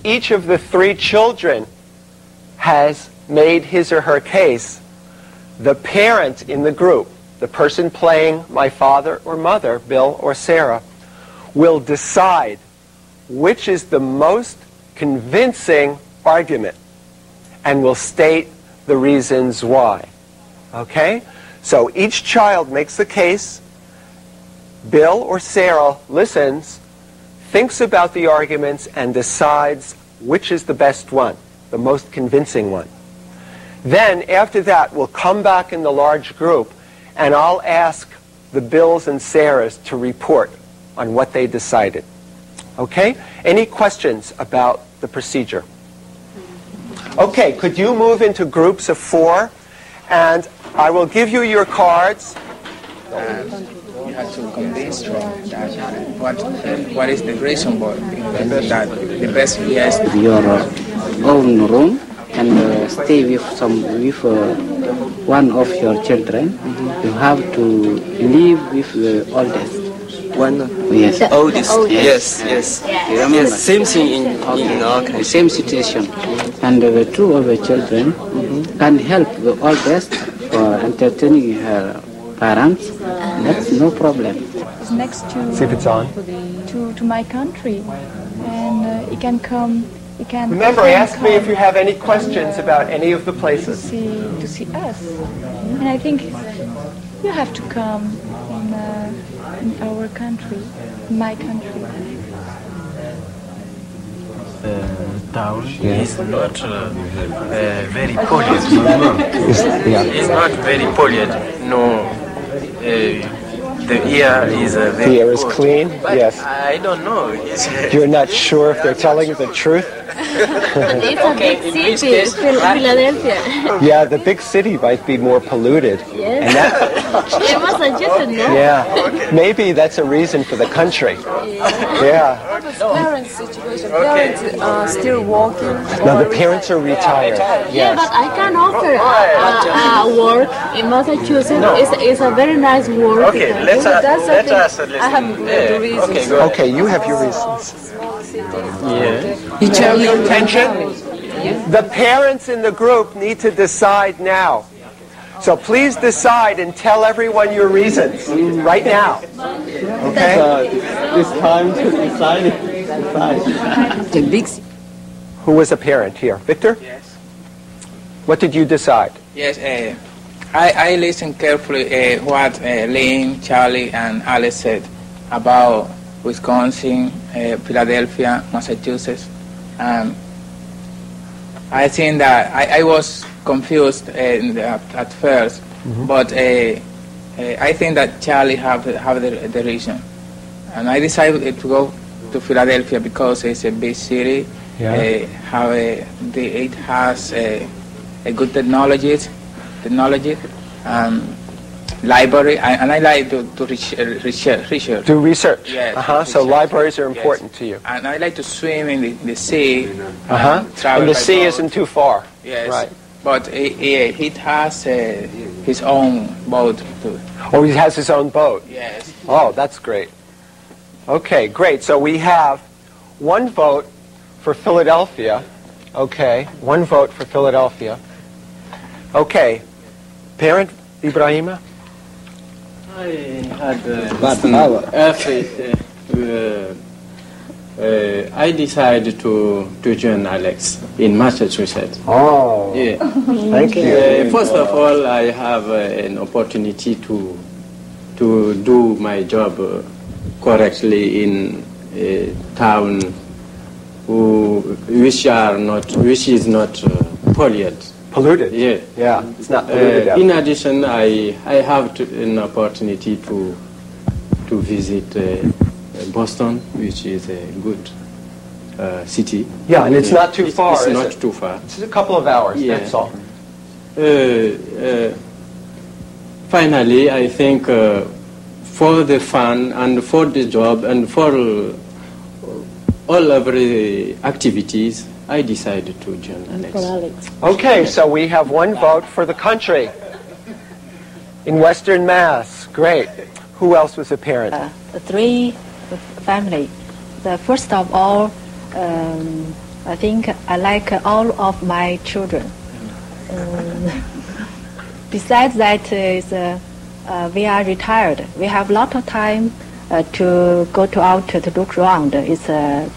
each of the three children has made his or her case, the parent in the group, the person playing my father or mother, Bill or Sarah, will decide which is the most convincing argument and will state the reasons why. Okay? So each child makes the case. Bill or Sarah listens, thinks about the arguments, and decides which is the best one, the most convincing one. Then, after that, we'll come back in the large group, and I'll ask the Bills and Sarahs to report on what they decided. Okay? Any questions about the procedure? Okay, could you move into groups of 4? And I will give you your cards. You have to convince them that what is the reason for that the best yes. Your own room and stay with one of your children. You have to live with the oldest. One yes. The oldest. Yes. You remember? Yes, same thing in our country. The same situation. And the two of the children can help the oldest for entertaining her parents. That's no problem. It's next to See if it's on. to my country, and it can come. It can. Remember, ask me if you have any questions about any of the places. To see us, and I think you have to come in our country, in my country. Town is not very polite. It's not very polite. No, the air is very. The air is clean. Yes. I don't know. You're not sure if they're telling you the truth. It's a big city, Philadelphia. Yeah, the big city might be more polluted. Yes. And that, It was suggested, no? yeah, maybe that's a reason for the country. Yeah. Parents' situation. Parents are still working. Now the parents are retired. Yeah, Yes. but I can offer work in Massachusetts. It's a very nice work. Okay, let us listen. I have the reasons. Okay, go ahead. Okay, you have your reasons. Attention. The parents in the group need to decide now. So please decide and tell everyone your reasons right now. Okay? It's time to decide. The big. Who was a parent here? Victor? Yes. What did you decide? Yes, I listened carefully what Lynn, Charlie, and Alice said about Wisconsin, Philadelphia, Massachusetts. I think that I was confused at first, but I think that Charlie have the reason, and I decided to go to Philadelphia because it's a big city. Yeah. It has a good technology, library, and I like to research. Do research. Yes. So libraries are important to you. And I like to swim in the sea. And the sea isn't too far. Yes. Right. But he has his own boat too. Oh, he has his own boat. Yes. Oh, that's great. Okay, great. So we have one vote for Philadelphia. Okay, one vote for Philadelphia. Okay, parent Ibrahima? I had I decided to join Alex in Massachusetts. Oh, yeah. Thank you. First of all, I have an opportunity to do my job correctly in a town which is not polluted. Polluted? Yeah. Yeah, it's not polluted. In addition, I have an opportunity to visit Boston, which is a good city. Yeah, and it's not too far, It's is not it? too far. It's a couple of hours, Yeah. that's all. Finally, I think for the fun and for the job and for all of the activities, I decided to join Alex. Okay, so we have one vote for the country in Western Mass. Great. Who else was a parent? Three family. The first of all, I think I like all of my children. Besides that, we are retired. We have a lot of time to go out to look around. It's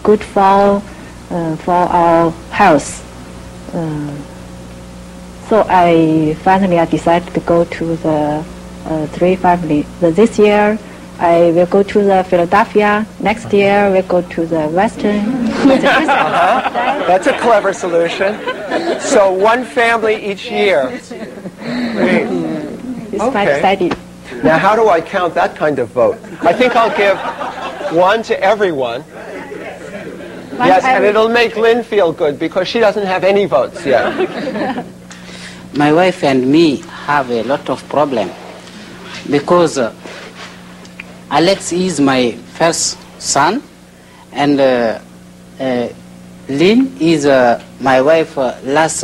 good for our health. So I decided to go to the three family. This year I will go to the Philadelphia. Next year we'll go to the Western. That's a clever solution. So one family each year. Great. It's quite exciting. Now how do I count that kind of vote? I think I'll give one to everyone. Yes, and it'll make Lynn feel good because she doesn't have any votes yet. My wife and me have a lot of problem because Alex is my first son and Lynn is my wife's last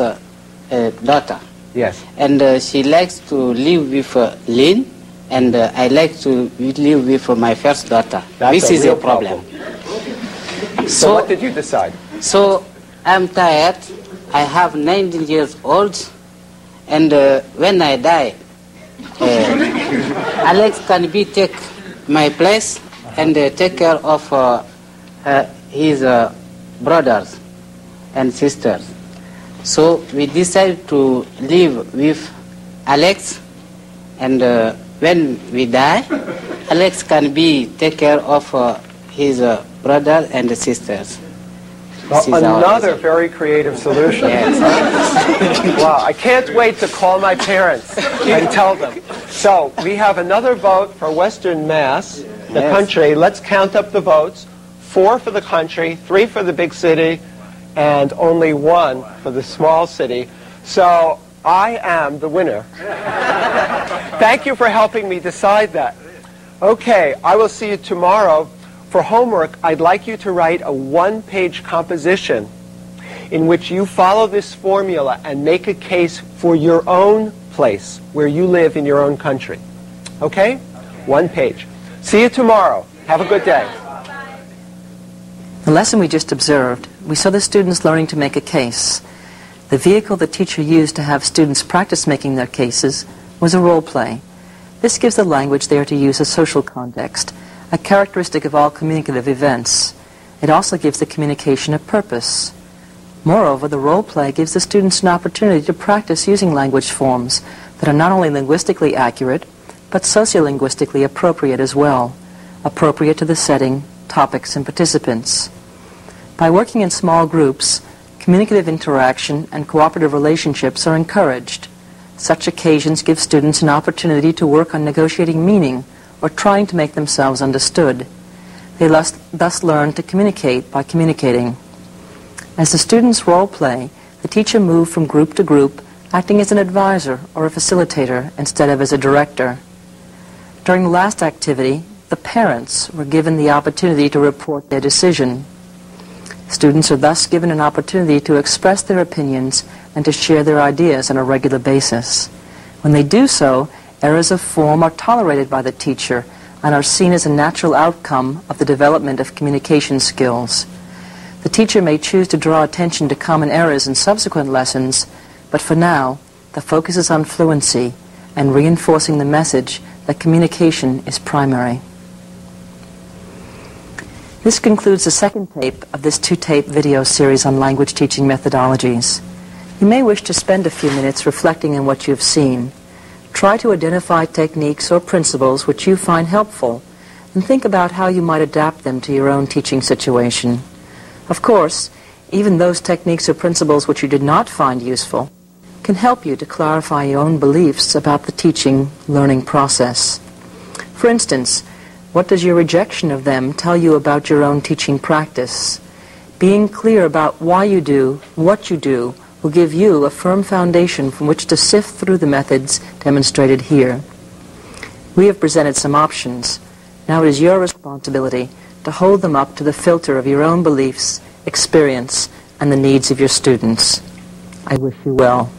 daughter. Yes. And she likes to live with Lynn and I like to live with my first daughter. This is a problem. So what did you decide? So I'm tired. I have 19 years old, and when I die, Alex can take my place and take care of his brothers and sisters. So we decided to live with Alex, and when we die, Alex can take care of his brothers and sisters. Well, another very creative solution. Yes. Wow, I can't wait to call my parents and tell them. So we have another vote for Western Mass, the country. Let's count up the votes. 4 for the country, 3 for the big city, and only 1 for the small city. So I am the winner. Thank you for helping me decide that. Okay, I will see you tomorrow. For homework, I'd like you to write a 1-page composition in which you follow this formula and make a case for your own place, where you live in your own country. Okay? 1 page. See you tomorrow. Have a good day. The lesson we just observed, we saw the students learning to make a case. The vehicle the teacher used to have students practice making their cases was a role play. This gives the language they are to use a social context, a characteristic of all communicative events. It also gives the communication a purpose. Moreover, the role play gives the students an opportunity to practice using language forms that are not only linguistically accurate, but sociolinguistically appropriate as well, appropriate to the setting, topics, and participants. By working in small groups, communicative interaction and cooperative relationships are encouraged. Such occasions give students an opportunity to work on negotiating meaning or trying to make themselves understood. They thus learn to communicate by communicating. As the students role play, the teacher moved from group to group, acting as an advisor or a facilitator instead of as a director. During the last activity, the parents were given the opportunity to report their decision. Students are thus given an opportunity to express their opinions and to share their ideas on a regular basis. When they do so, errors of form are tolerated by the teacher and are seen as a natural outcome of the development of communication skills. The teacher may choose to draw attention to common errors in subsequent lessons, but for now, the focus is on fluency and reinforcing the message that communication is primary. This concludes the second tape of this 2-tape video series on language teaching methodologies. You may wish to spend a few minutes reflecting on what you've seen. Try to identify techniques or principles which you find helpful and think about how you might adapt them to your own teaching situation. Of course, even those techniques or principles which you did not find useful can help you to clarify your own beliefs about the teaching, learning process. For instance, what does your rejection of them tell you about your own teaching practice? Being clear about why you do what you do will give you a firm foundation from which to sift through the methods demonstrated here. We have presented some options. Now it is your responsibility to hold them up to the filter of your own beliefs, experience, and the needs of your students. I wish you well.